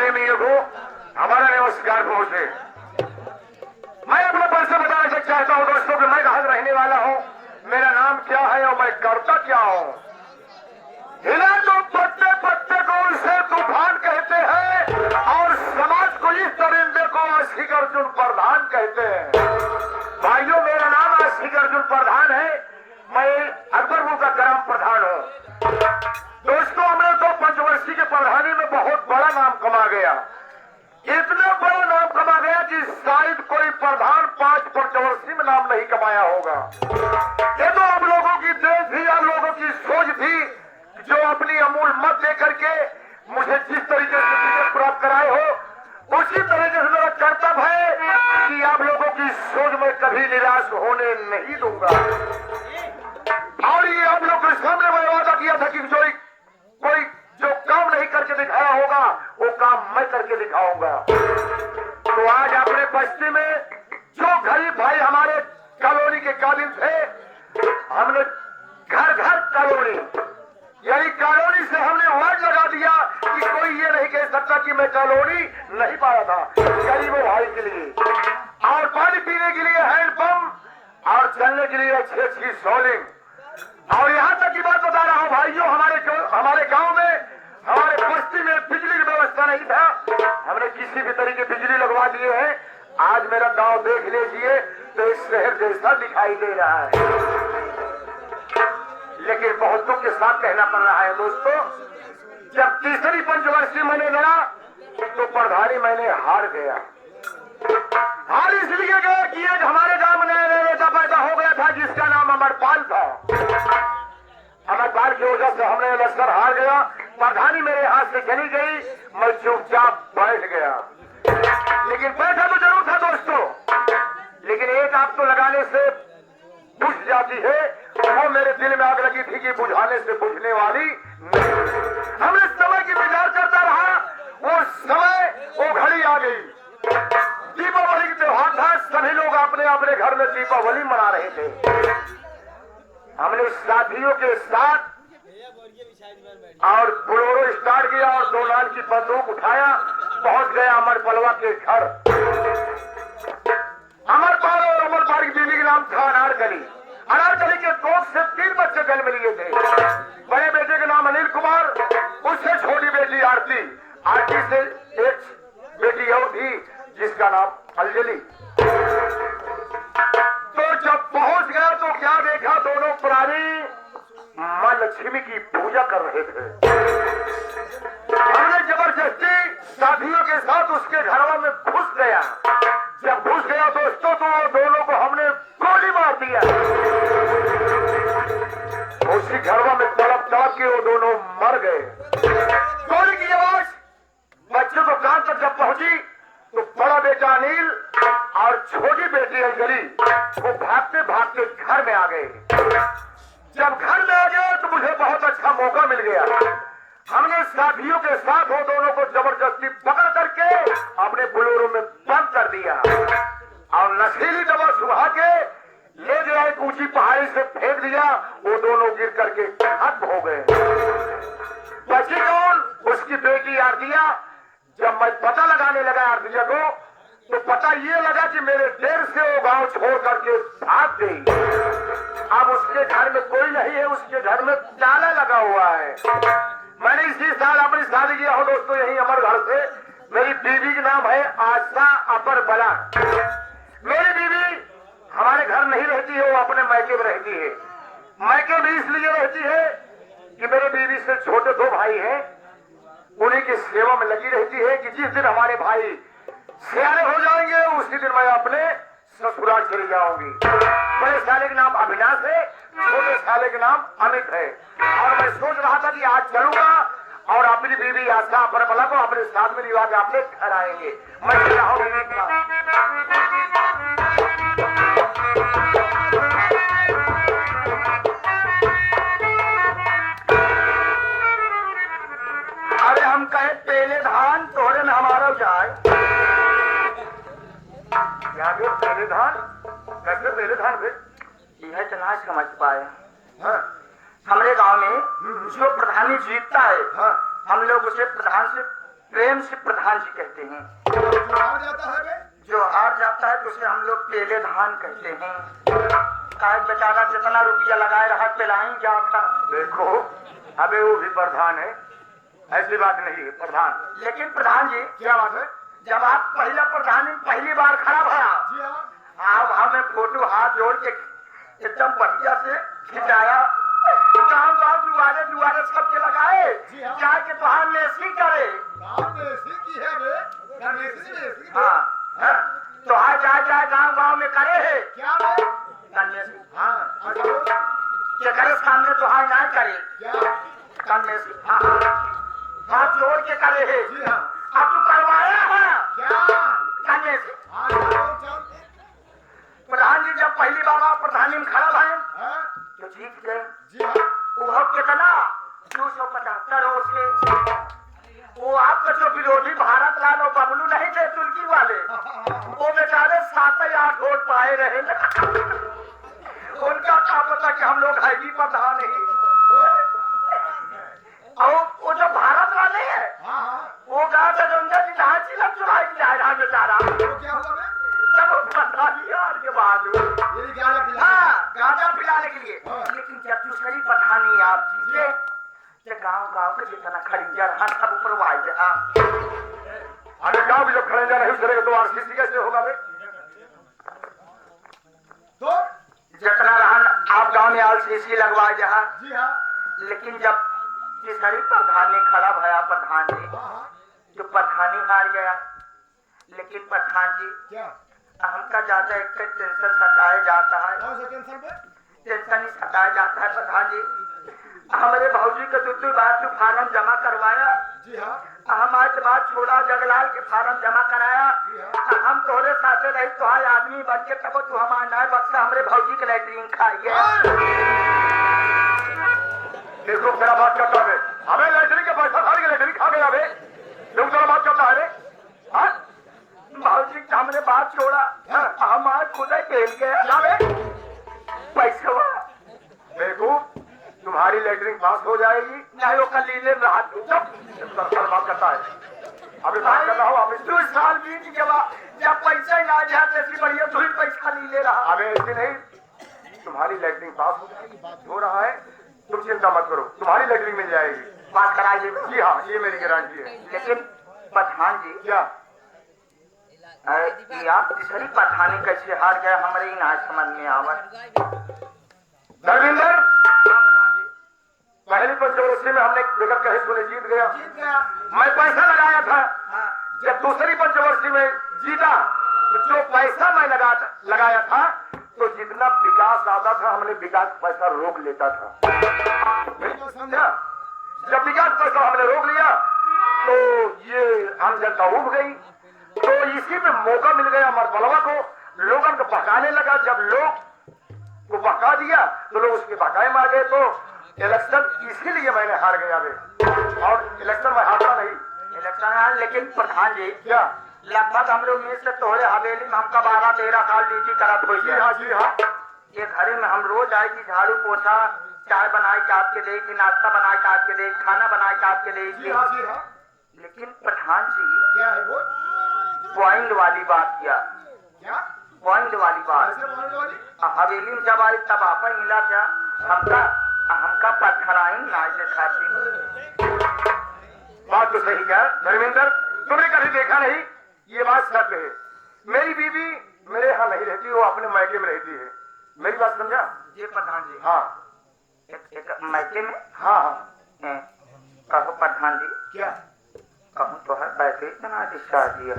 प्रेमियों को हमारा नमस्कार पहुंचे। मैं अपने परिचय बताना चाहता हूं दोस्तों कि मैं कहां रहने वाला हूं, मेरा नाम क्या है और मैं करता क्या हूं। हिला तो पत्ते पत्ते को उसे तूफान कहते हैं और समाज को इस दरिंदे को आशिक अर्जुन प्रधान कहते हैं। भाइयों, मेरा नाम आशिक अर्जुन प्रधान है, मैं अकबरपुर का ग्राम प्रधान हूं। दोस्तों, हमने तो पंचवर्षीय के प्रधानी में बहुत बड़ा नाम कमा गया। इतना बड़ा नाम कमा गया कि शायद कोई प्रधान 5 पंचवर्षीय में नाम नहीं कमाया होगा। ये तो आप लोगों की देश थी, आप लोगों की सोच थी, जो अपनी अमूल मत देकर के मुझे जिस तरीके से विजय प्राप्त कराए हो, उसी तरीके से मेरा कर्तव्य है कि आप लोगों की सोच में कभी निराश होने नहीं दूंगा। और ये आप लोग के सामने मैं वादा किया था कि कोई जो काम नहीं करके दिखाया होगा वो काम मैं करके दिखाऊंगा। तो आज अपने बस्ती में जो गरीब भाई हमारे कॉलोनी के काबिल थे, हमने घर घर कॉलोनी यानी कॉलोनी से हमने वार्ड लगा दिया कि कोई ये नहीं कह सकता कि मैं कॉलोनी नहीं पाया था गरीबों भाई के लिए। और पानी पीने के लिए हैंडपंप और चलने के लिए अच्छी सोलिंग। और यहाँ तक की बात बता रहा हूँ भाइयों, हमारे गांव में, हमारे बस्ती में बिजली की व्यवस्था नहीं था, हमने किसी भी तरीके बिजली लगवा दिए हैं। आज मेरा गांव देख लीजिए तो इस शहर जैसा दिखाई दे रहा है। लेकिन बहुत दुख के साथ कहना पड़ रहा है दोस्तों, जब तीसरी पंचवर्षीय मैंने लड़ा तो प्रधानी मैंने हार गया। हार इसलिए गया कि एक हमारे गांव में नया नेता पैदा हो गया था जिसका नाम अमरपाल था। अमरपाल की वजह से हमने लश्कर हार गया, प्रधानी मेरे हाथ से चली गई, मैं चुपचाप बैठ गया। लेकिन बैठा तो जरूर था दोस्तों, लेकिन एक आग तो लगाने से बुझ जाती है, वो मेरे दिल में आग लगी थी कि बुझाने से बुझने वाली नहीं। हमने समय की विचार करता रहा, वो समय वो घड़ी आ गई। दीपावली का त्योहार था, सभी लोग अपने अपने घर में दीपावली मना रहे थे। हमने साथियों के साथ और बोलेरो स्टार्ट किया और 2 लाख की बंदूक उठाया, पहुंच गया अमरपालवा के घर। अमरपाल और अमरपाल की बीवी का नाम था अनारकली। अनारकली के 2 से 3 बच्चे जन्म लिए थे। बड़े बेटे का नाम अनिल कुमार, उससे छोटी बेटी आरती, आरती से एक बेटी और थी जिसका नाम अंजलि। तो जब पहुंच गया तो क्या देखा, दोनों प्राणी मां लक्ष्मी की पूजा कर रहे थे। हमने जबरदस्ती साथियों के साथ उसके घरवा में घुस गया। जब घुस गया दोस्तों तो दोनों को हमने गोली मार दिया। उसी घरवा में तड़प के वो दोनों मर गए। गोली की आवाज बच्चों को कान तक जब पहुंची तो बड़ा बेटा अनिल और छोटी बेटी अंजलि वो भागते भागते घर में आ गए। जब घर में आ गए तो मुझे बहुत अच्छा मौका मिल गया। हमने साथियों के साथ वो दोनों को जबरदस्ती पकड़ करके अपने बोलेरो में बंद कर दिया और नशीली दवा सुहा के ले गया, एक ऊंची पहाड़ी से फेंक दिया। वो दोनों गिर करके खत्म हो गए। बची कौन? उसकी बेटी आरतिया। जब मैं पता लगाने लगा आरतिया को तो पता ये लगा कि मेरे देर से वो गांव छोड़ करके भाग गई। अब उसके घर में कोई नहीं है, उसके घर में ताला लगा हुआ है। मैंने इसी साल अपनी शादी किया हो दोस्तों, यही अमर घर से। मेरी बीवी का नाम है आशा अपर बला। मेरी बीवी हमारे घर नहीं रहती है, वो अपने मायके में रहती है। मायके में इसलिए रहती है कि मेरे बीवी से छोटे 2 भाई हैं, उन्हीं की सेवा में लगी रहती है कि जिस दिन हमारे भाई सियाने हो जाएंगे उसी दिन मैं अपने ससुराल चली जाऊंगी। बड़े साले का नाम अविनाश है, छोटे साले का नाम अमित है। और मैं सोच रहा था कि आज चलूंगा और अपनी बीवी आस्था परमला को अपने साथ में लिवा के अपने घर आएंगे। मैं चल रहा हूँ। अरे हम कहे पहले धान तोहरे में हमारा जाए। क्या पहले धान? कैसे पहले धान फिर? यह चना समझ पाए। हाँ। हमारे गांव में जो प्रधानी जीतता है, हाँ, हम लोग उसे प्रधान से प्रेम से प्रधान जी कहते हैं। जो हार जाता है बे? जो हार जाता है तो उसे हम लोग पेले धान कहते हैं। काहे बेचारा जितना रुपया लगाए रहा पिलाई क्या था। देखो अबे वो भी प्रधान है, ऐसी बात नहीं है प्रधान। लेकिन प्रधान जी क्या बात है? जब आप पहला प्रधान पहली बार खड़ा भरा जी हाँ। आप हमें फोटो हाथ जोड़ के एकदम बढ़िया से खिंचाया, गाँव गाँव दुआरे दुआरे सबके लगाए जी हाँ। जाके बाहर मेसी करे। गाँव में ऐसी की है बे? गाँव में ऐसी में ऐसी बे? हाँ हाँ, तो हाँ जाए जाए गाँव गाँव में करे है क्या बे? कन्मेसी हाँ अच्छा बोल। के करे सामने तो हाँ ना करे क्या? कन्मेसी। हाँ हाँ, हाथ जोड़ के करे है। जी हाँ। अब तू करवाया है क्या? कन्मेसी। हाँ चल। प्रधान जी जब पहली बार आप प्रधानी में खड़ा भरे हाँ तो जीत गए। जी हाँ। वो कितना 275 वोट से। वो आपका जो विरोधी भारत लाल और बबलू नहीं थे तुर्की वाले, वो बेचारे 7 या 8 वोट पाए रहे। उनका क्या पता कि हम लोग है भी प्रधान ही। और वो जो भारत वाले है हाँ हाँ। वो गाँव से गंगा जी नहा चिलम चुराई के आए रहा बेचारा। तो क्या हुआ बे? तब प्रधान के बाद ये भी गाना पिला। हाँ गांजा पिलाने के लिए। हाँ। लेकिन जब दूसरी प्रधानी आप जीते तो गाँव गाँव के जितना खरीदा रहा सब ऊपर वाई जहाँ। अरे गाँव भी जब खड़े जा नहीं उतरेगा तो आरसीसी कैसे होगा बे? तो जितना रहा आप गाँव में आरसीसी लगवाए जहाँ। जी हाँ। लेकिन जब तीसरी प्रधानी खड़ा भया प्रधान जी हाँ हाँ। तो प्रधानी हार गया। लेकिन प्रधान जी क्या? हमका ज्यादा एक टेंशन सताया जाता है। कौन सा टेंशन पे? टेंशन ही सताया जाता है प्रधान जी। हमारे भाजी का दूसरी बार जो फार्म जमा करवाया, जी हाँ। हम आज बात छोड़ा जगलाल के फार्म जमा कराया। हम तोरे साथे रही तो आदमी बन के तब तू हम आना बक्सा हमारे भाजी के लैट्रिन खाइए। देखो तेरा बात करता है हमें लैटरी के पैसा खा के लैटरी खा गया बे। देखो तेरा बात करता है बे। हाँ भाजी हमने बात छोड़ा हम आज खुद ही खेल गए क्या बे? पैसा देखो तुम्हारी लैटरिन पास हो जाएगी। नहीं वो कल लीले रात सरकार बात करता है अभी बात करना हो अभी। 2 साल बीत गया जब पैसा ही ना जाते ऐसी बढ़िया तू ही पैसा ली ले रहा। अबे ऐसे नहीं तुम्हारी लैटरिन पास हो जाएगी। बात हो रहा है तुम चिंता मत करो तुम्हारी लैटरिन मिल जाएगी। बात कराइए। जी हाँ ये मेरी गारंटी है। लेकिन प्रधान जी क्या? ये आप तीसरी प्रधानी कैसे हार गए हमारे ही ना समझ में आवत। धर्मेंद्र पहली पंचवर्षीय में हमने जगह कहे सुने जीत गया। मैं पैसा लगाया था। जब दूसरी पंचवर्षीय में जीता तो जो पैसा मैं लगाया था तो जितना विकास आता था हमने विकास पैसा रोक लेता था। समझा? जब विकास पैसा हमने रोक लिया तो ये आम जनता उब गई। तो इसी में मौका मिल गया मरबलवा को, लोगों को भगाने लगा। जब लोग को भगा दिया तो लोग उसके भगाए मार गए। तो इलेक्शन इसीलिए मैंने हार गया बे। और इलेक्शन में हारता नहीं। इलेक्शन हार। लेकिन प्रधान जी क्या? लगभग हम लोग में से तोहरे हवेली में हमका 12-13 साल ड्यूटी करत हुई जी हाँ जी हाँ। ये घरे में हम रोज आए कि झाड़ू पोछा चाय बनाए के आपके दे कि नाश्ता बनाए के आपके दे खाना बनाए के आपके दे। जी हाँ जी हाँ। लेकिन प्रधान जी क्या है वो? पॉइंट वाली बात किया। क्या? पॉइंट वाली बात कैसे पॉइंट वाली? हवेली में जब आई तब आपा मिला क्या हमका पत्थराई नाच दिखाती। बात तो सही है धर्मेंद्र तुमने कभी देखा नहीं। ये बात सत्य है। मेरी बीवी मेरे यहाँ नहीं रहती वो अपने मायके में रहती है। मेरी बात समझा? जी प्रधान जी। हाँ एक मायके में। हाँ हाँ। कहो प्रधान जी क्या? कहूँ तो हर पैसे इतना शादी है।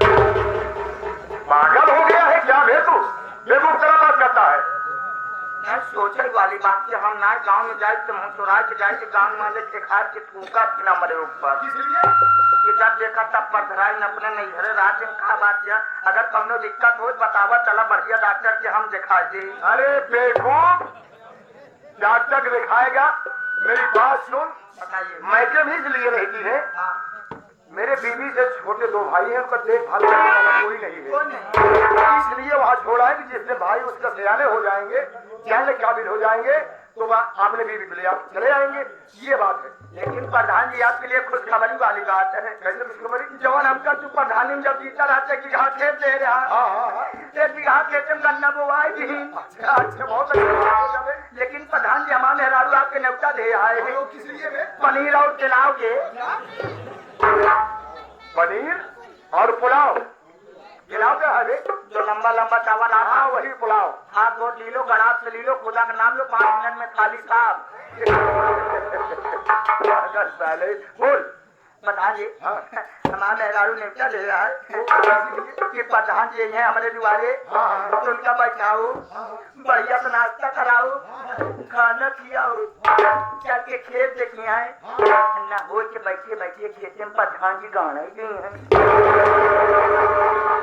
पागल हो गया है क्या बे तू? बेवकूफ तरह बात करता है। मैं सोचे वाली बात कि हम ना गांव में जाए तो हम चुरा के जाए गांव वाले दिखा के थूका न मरे ऊपर। इसलिए ये जब देखा तब पधराई न अपने नहीं घरे रात में कहा बात किया अगर कौनो दिक्कत हो बतावा चला बढ़िया डॉक्टर के हम दिखा दे। अरे बेवकूफ डॉक्टर दिखाएगा। मेरी बात सुन। बताइए। मायके भी इसलिए रहती है हाँ। मेरे बीवी से छोटे 2 भाई हैं उनका देखभाल करने वाला कोई नहीं है। इसलिए वहाँ छोड़ा है कि जिससे भाई उसका सयाने हो जाएंगे चाहे काबिल हो जाएंगे तो आपने बीवी को ले आओ, चले आएंगे, ये बात है। लेकिन प्रधान जी आपके लिए खुशखबरी वाली बात है। कैसे खुशखबरी? जवान हमका तू प्रधान में जब जीता रहता है कि घाट खेत दे रहा हाँ। एक बीघा खेत में गन्ना बोवाई जी। अच्छा बहुत अच्छा। लेकिन प्रधान जी हमारे मेहरारू आपके न्योता दे आए हैं किस लिए में? पनीर और पुलाव के। पनीर और पुलाव? पुलाव क्या है? जो लंबा लंबा चावल आता हाँ वही पुलाव। हाथ वोट ली लो, गणाब से ली लो, खुदा का नाम लो, 5 मिनट में थाली साहब। बोल प्रधान जी हमारा मेहरारू न्योता दे रहा है कि प्रधान जी हैं हमारे दुआरे, तो उनका बैठाओ, बढ़िया से नाश्ता कराओ, खाना खिलाओ, चल के खेत देखिए आए ना हो के बैठे बैठे खेत में प्रधान जी गाना ही गई हैं।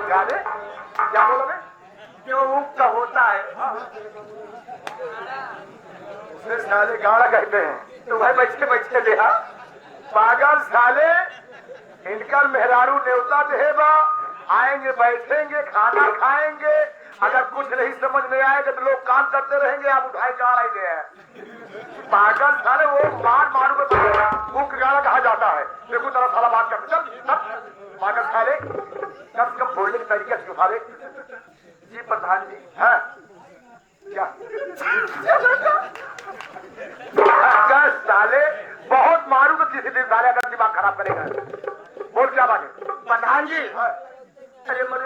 गाने क्या बोला मैं? जो ऊप का होता है उसे साले गाड़ा कहते हैं। तो भाई बैठे बैठे देखा पागल साले, इनका मेहरारू न्योता देगा, आएंगे बैठेंगे खाना खाएंगे, अगर कुछ नहीं समझ में आएगा तो लोग काम करते रहेंगे, आप उठाए गाड़ा ही दे। पागल साले वो मारू में मुख गाड़ा कहा जाता है। देखो तरह साला बात करते चल पागल साले, कब बोलने की तरीके से उठा ले। जी प्रधान जी हाँ क्या पागल साले, बहुत मारू तो किसी दिन साले अगर दिमाग खराब करेगा। बोल क्या बात है? प्रधान जी अरे मेरे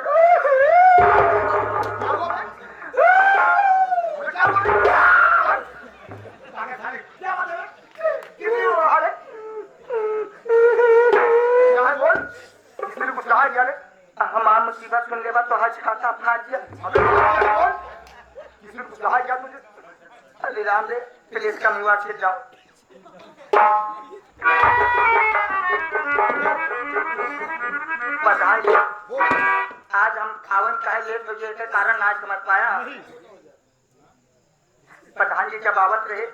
कुछ कहा क्या ने? हमार मुसीबत सुन ले तो हज खाता फाजिया। किसी ने कुछ कहा क्या तुझे? अरे राम रे प्लीज कम हुआ से जाओ। प्रधान जी आज हम खावन काहे लेट हो गए के कारण आज समझ पाया। प्रधान जी जब आवत रहे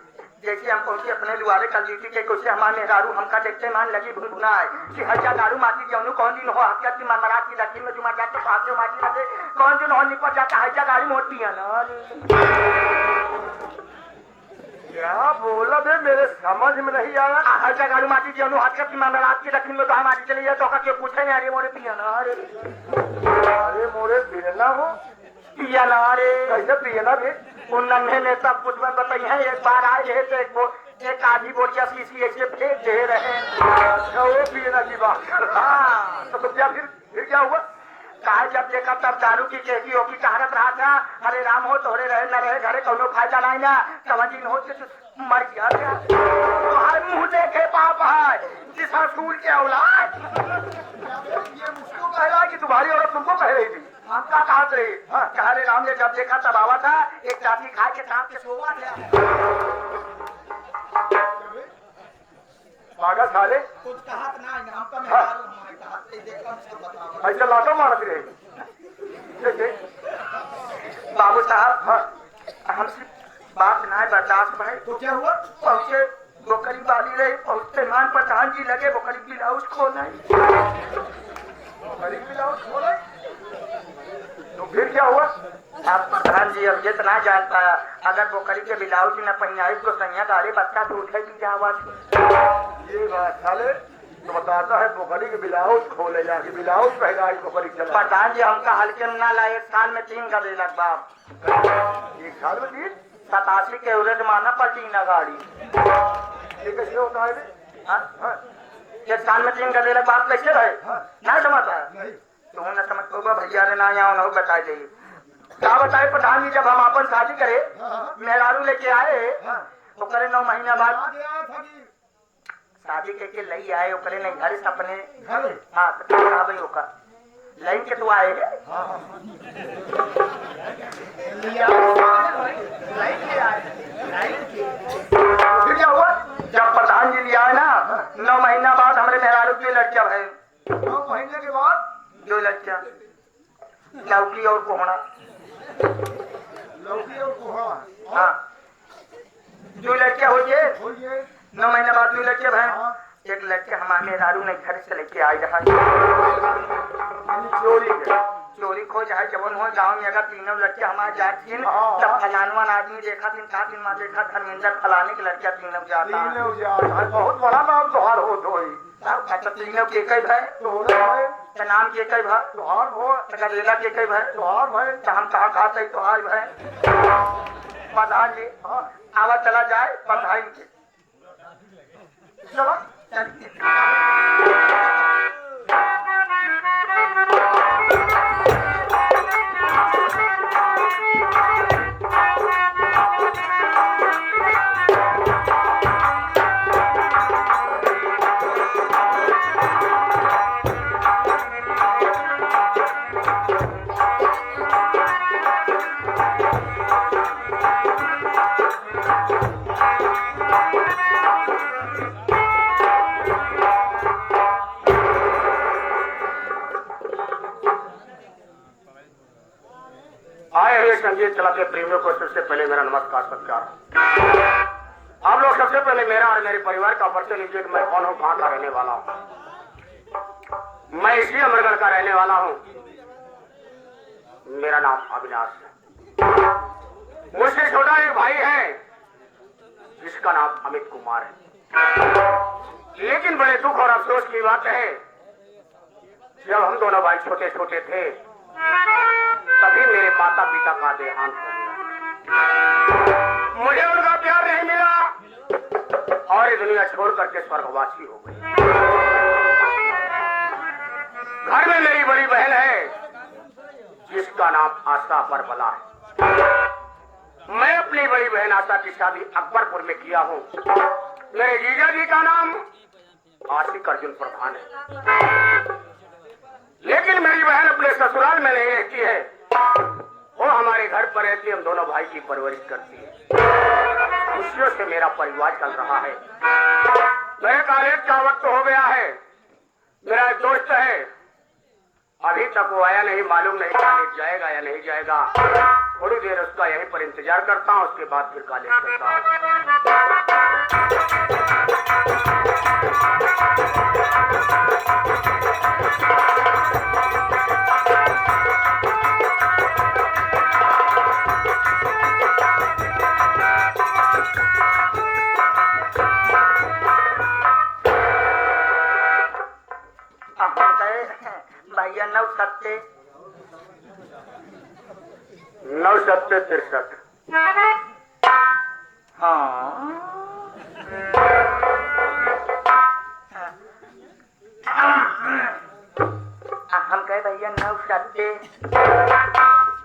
जैसे हम पहुंचे अपने दुआरे कल ड्यूटी के कुछ हमारे मेहरारू हमका देखते मान लगी भुनभुना है कि हजा दारू माटी जौनु कौन दिन हो हफ्ता की मरमरात की लकीर में जुमा जाते पाते माटी लगे कौन दिन हो निपट जाता हजा गाड़ी मोड़ पिया ना। क्या बोला बे, मेरे समझ में नहीं आया। हजा गाड़ी माटी जौनु हफ्ता की मरमरात की लकीर में तो हमारी चली जाए तो क्या पूछे अरे मोरे पिया ना। अरे मोरे पीना हो पिया ना रे कैसे पीना भी? उन नन्हे ने सब कुछ बताई है। एक बार आए रहे तो एक आधी बोटिया शीशी ऐसे फेंक दे रहे। अच्छा वो पीना की बात कर रहा। हाँ तो क्या फिर क्या हुआ? कहा जब देखा तब दारू की केकी होकी कहारत रहा था अरे राम हो तोहरे रहे न रहे घरे कोनो फायदा नहीं ना समझ हो तो मर गया क्या तुम्हारे मुंह देखे पाप है जिसका सूर के औलाद। ये मुझको कह रहा है कि तुम्हारी औरत तुमको कह रही थी? हमका कहा रही कहा रे राम ने जब देखा तब आवा था एक चाटी खा के सांप के सोवा था। पागल साले कुछ कहा नहीं हमका मेहरारू हमारे कहा देखा सब बताओ। ऐसा लातो मारत रहे जैसे बाबू साहब हमसे बात ना बर्दाश्त भाई। तो क्या हुआ? पहुंचे बोकरी वाली रही पहुंचते मान प्रधान जी लगे बोकरी ब्लाउज खोलना तो फिर क्या हुआ? अब प्रधान जी अब जितना जान पाया अगर बोकरी के ब्लाउज न पहनाई तो सैया गाड़ी बच्चा तो उठे की जावत। ये बात साले तो बताता है बोकरी के ब्लाउज खोले जाके ब्लाउज पहना बोकरी चला। प्रधान जी हमका हल्के में ना ला 1 साल में 3 गए लग बाप 1 साल में 3? 87 के उरेज माना पर 3 गाड़ी। ये कैसे होता है? 1 साल में 3 गए लग बाप कैसे रहे ना समझ पाया नहीं तुम न समझ पाओगे भैया ने ना यहाँ न बता देगी क्या बताए प्रधान जी जब हम अपन शादी करे मेहरारू लेके आए तो करे 9 महीना बाद शादी करके लई आए ओकरे नहीं घर से अपने हाँ तो कहा भाई ओका लाइन के तो आए फिर क्या हुआ? जब प्रधान जी लिया है ना 9 महीना बाद हमारे मेहरारू की लड़कियां है 9 महीने के बाद 2 लड़कियां लौकी और कोहड़ा। लौकी और कुहा। हाँ 2 लड़कियां हो गए बोलिए। 9 महीना बाद 2 लड़कियां भाई। एक लड़के हमारे मेहरारू ने घर से लेके आई रहा चोरी के चोरी खो चाहे जवन हो गाँव में अगर तीनों लड़के हमारे जाती तब फलानवान आदमी देखा तीन का तीन माँ देखा धर्मेंद्र फलाने के लड़का तीनों जाता है। बहुत बड़ा नाम तुहार हो तो अच्छा तीनों के कई भाई तो नाम के कई भाई तुहार हो गजेला के कई भाई तुहार भाई तो हम कहाँ खाते तुहार भाई प्रधान जी आवा चला जाए प्रधान के चलो आए हुए संगीत चलाते प्रेमियों को सबसे पहले मेरा नमस्कार सत्कार। आप लोग सबसे पहले मेरा और मेरे परिवार का परिचय लीजिए कि मैं कौन हूँ, कहाँ का रहने वाला हूँ। मैं इसी अमरगढ़ का रहने वाला हूँ। मेरा नाम अविनाश है। मुझसे छोटा एक भाई है जिसका नाम अमित कुमार है। लेकिन बड़े दुख और अफसोस की बात है, जब हम दोनों भाई छोटे छोटे थे तभी मेरे माता पिता का देहांत हो गया। मुझे उनका प्यार नहीं मिला और ये दुनिया छोड़ करके स्वर्गवासी हो गई। घर में मेरी बड़ी बहन है जिसका नाम आशा परबला है। मैं अपनी बड़ी बहन आशा की शादी अकबरपुर में किया हूँ। मेरे जीजा जी का नाम आशिक अर्जुन प्रधान है। लेकिन मेरी बहन अपने ससुराल में नहीं रहती है, वो हमारे घर पर रहती है। हम दोनों भाई की परवरिश करती है। खुशियों से मेरा परिवार चल रहा है। मेरे कॉलेज का वक्त हो गया है। मेरा एक दोस्त है, अभी तक वो आया नहीं, मालूम नहीं कॉलेज जाएगा या नहीं जाएगा। थोड़ी देर उसका यहीं पर इंतजार करता हूँ, उसके बाद फिर कॉलेज चलता हूँ। भैया 9 सत्ते 63। हाँ हम कहे भैया 9 सत्ते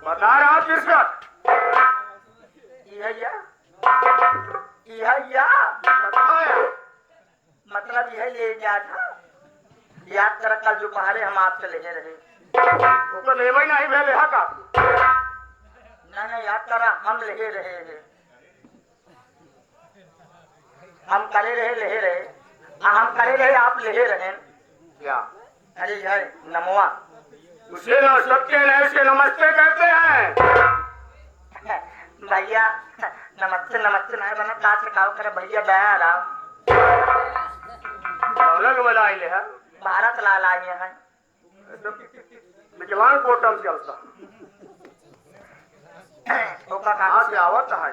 बता रहा हूँ 63। मतलब यह ले गया था। याद कर कल दोपहरे हम आपसे ले रहे वो तो लेवा ही नहीं भेले हा का। नहीं याद करा हम ले रहे हैं। हम करे रहे हम करे रहे आप ले रहे क्या? अरे यार नमवा उसे न सत्य नहीं, उसे नमस्ते कहते हैं। भैया नमस्ते नमस्ते नहीं बना काट खाओ करे भैया बया राम अलग बनाई ले है। भारत लाल आए हैं विजवान कोटम चलता ओका कहाँ से आवत है।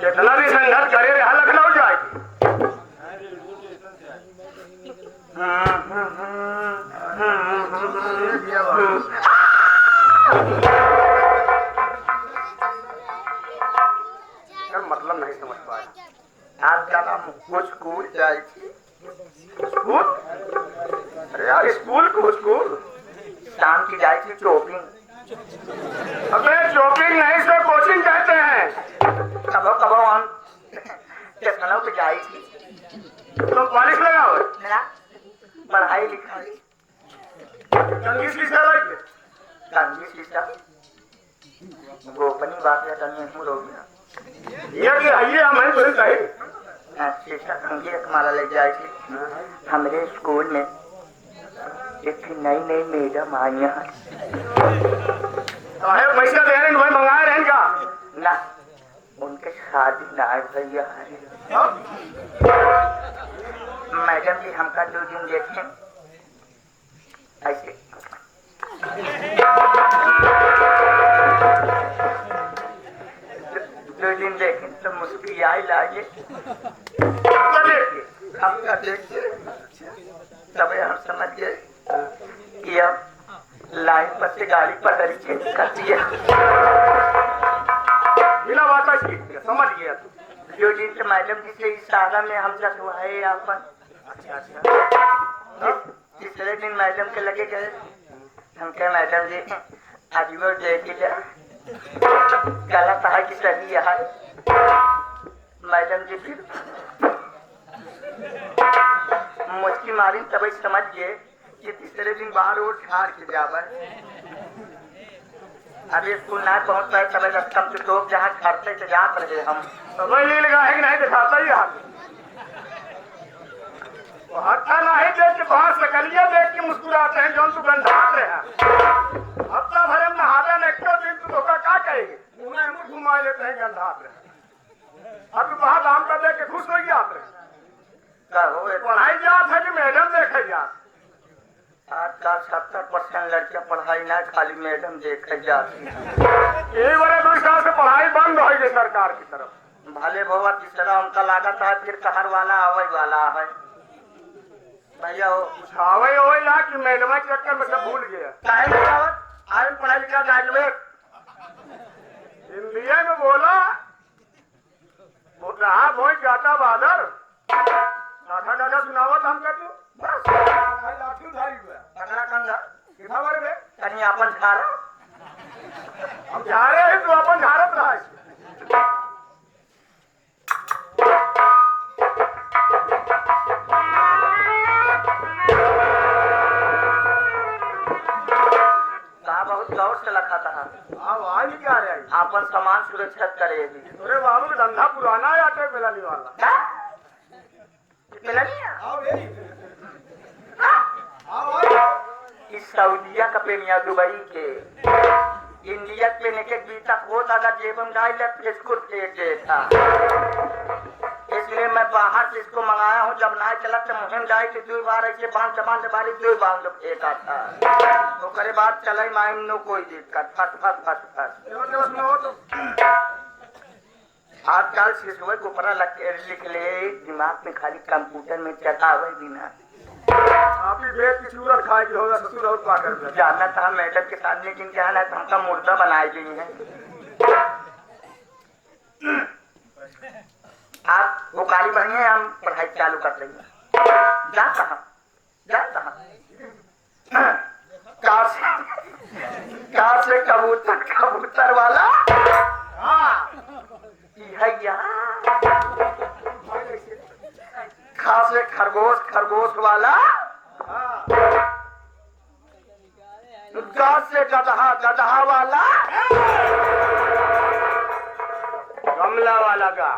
कितना भी संघर्ष करे रहा लखनऊ जाएगी। मतलब नहीं समझ पाया। आपका नाम स्कूल जाए स्कूल? अरे यार स्कूल को स्कूल शाम की जाए थी चौपिंग। अबे चौपिंग नहीं से कोचिंग कहते हैं। कबो कबो हम लखनऊ पे जाई थी। तो कॉलेज लगा हुआ मेरा पढ़ाई लिखाई कंगी शीशा लगे कंगी शीशा गोपनी बात या तनी हूँ रो गया ये कि आइए हमें तो कहे शीशा कंगी हमारा ले जाए थी। हमारे स्कूल में एक नई नई मैडम आई हैं। पैसा दे रहे हैं मंगाए रहें क्या? ना उनके शादी ना भैया। मैडम जी हमका 2 दिन देखें ऐसे। 2 दिन देखें तो मुस्कुराए लागे हमका देखिए तब हम समझ गए कि अब लाइन पर से गाड़ी पटरी चेंज करती है। बिना बात की समझ गया तू। 2 दिन से मैडम जी से इशारा में हम जगवाए अपन। अच्छा तीसरे दिन मैडम के लगे गए हम कहे मैडम जी आज वो देख लिया गलत है कि सही है। मैडम जी फिर मुझकी मारी तभी समझ गए कि तीसरे दिन बाहर वो ठार के जावे। अभी स्कूल ना पहुंच पाए तभी रास्ता में तो जहाँ खड़ते थे जात रहे हम। समझ नहीं लगा है कि नहीं दिखाता ही हाथ हत्था नहीं देख के बाहर सकलिया देख के मुस्कुराते हैं जौन तू गंधात रहे हैं। हफ्ता भर में नहाते हैं एक दिन तू धोखा क्या कहेगी उन्हें मुंह घुमा लेते हैं गंधात रहे। अब तू बाहर दाम कर देख के खुश हो गया पढ़ाई जात है कि मैडम देखे जात। आजकल 70% लड़कियां पढ़ाई ना खाली मैडम देखे जाती। यही बड़े 2 साल से पढ़ाई बंद हो गई सरकार की तरफ। भले भवा तीसरा उनका लागत है फिर कहर वाला आवई वाला है भैया वो छावे हो या कि मैडम के चक्कर में सब भूल गया। काहे नहीं आवत आज पढ़ा लिखा ग्रेजुएट हिंदी में बोला रहा भोई जाता बादर गाथा गाथा सुनावत हम कर दू बस लाठी उधारी हुआ पकड़ा कंधा कितना बड़े बे कहीं अपन झाड़ा हम जा रहे हैं तो अपन झारत रहा है। कहा बहुत गौर से लखा था आवाज क्या रही अपन सामान सुरक्षित करेगी। अरे बाबू का धंधा पुराना है आटे मिलाने वाला इस सऊदिया का पेनिया दुबई के इंडिया पे ने के बीता बहुत अगर जेबन डाल ले इसको फेंके था। इसलिए मैं बाहर से इसको मंगाया हूँ जब ना चला तो मुहिम जाए कि 2 बार ऐसे बांध वाली 2 बांध फेंका था तो करे बाद चले माइम नो कोई दिक्कत फट फट फट फट। आजकल शिशुए को पता लिख ले दिमाग में खाली कंप्यूटर में चलावे बिना आपकी बेट की सूरत खाएगी होगा ससुर और पाकर जानना था मैडम के साथ लेकिन क्या है हमका मुर्दा बनाई गई है। आप वो गाड़ी बढ़िया हम पढ़ाई चालू कर रही है। जा कहाँ कार से कबूतर वाला खास से खरगोश वाला गाछ से गधा वाला गमला वाला का